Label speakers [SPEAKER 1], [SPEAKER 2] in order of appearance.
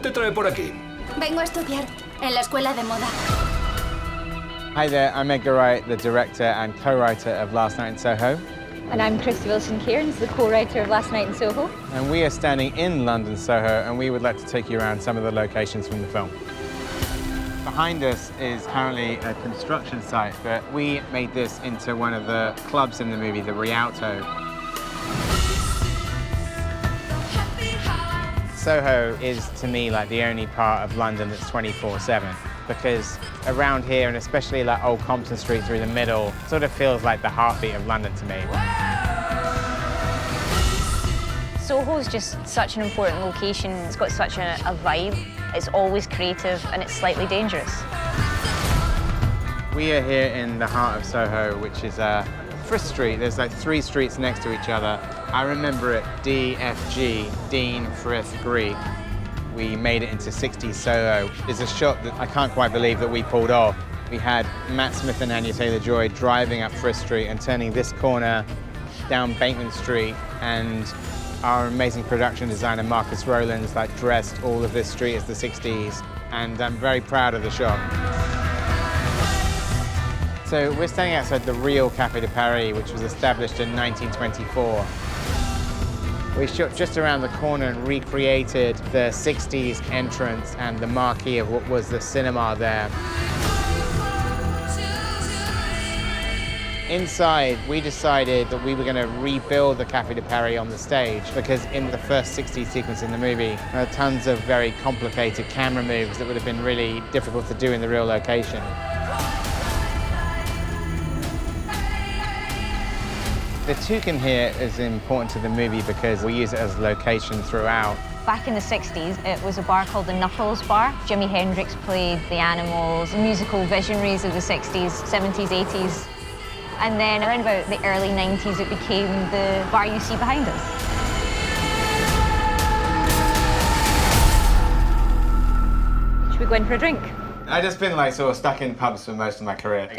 [SPEAKER 1] te trae por aquí?
[SPEAKER 2] Vengo a estudiar en la escuela de moda.
[SPEAKER 3] Hi there, I'm Edgar Wright, the director and co-writer of Last Night in Soho.
[SPEAKER 4] And I'm Krysty Wilson-Cairns, the co-writer of Last Night in Soho.
[SPEAKER 3] And we are standing in London, Soho, and we would like to take you around some of the locations from the film. Behind us is currently a construction site, but we made this into one of the clubs in the movie, the Rialto. Soho is, to me, like the only part of London that's 24/7, because around here, and especially like Old Compton Street through the middle, sort of feels like the heartbeat of London to me.
[SPEAKER 4] Soho is just such an important location. It's got such a vibe. It's always creative and it's slightly dangerous.
[SPEAKER 3] We are here in the heart of Soho, which is Frith Street. There's like 3 streets next to each other. I remember it DFG, Dean, Frith, Greek. We made it into 60s Soho. It's a shot that I can't quite believe that we pulled off. We had Matt Smith and Anya Taylor-Joy driving up Frith Street and turning this corner down Bateman Street, and our amazing production designer Marcus Rowlands like dressed all of this street as the 60s, and I'm very proud of the shot. So we're standing outside the real Café de Paris, which was established in 1924. We shot just around the corner and recreated the 60s entrance and the marquee of what was the cinema there. Inside, we decided that we were going to rebuild the Café de Paris on the stage, because in the first 60s sequence in the movie, there are tons of very complicated camera moves that would have been really difficult to do in the real location. The toucan here is important to the movie because we use it as a location throughout.
[SPEAKER 4] Back in the 60s, it was a bar called the Knuckles Bar. Jimi Hendrix played the Animals, musical visionaries of the 60s, 70s, 80s. And then around about the early 90s, it became the bar you see behind us. Should we go in for a drink?
[SPEAKER 3] I've just been like sort of stuck in pubs for most of my career.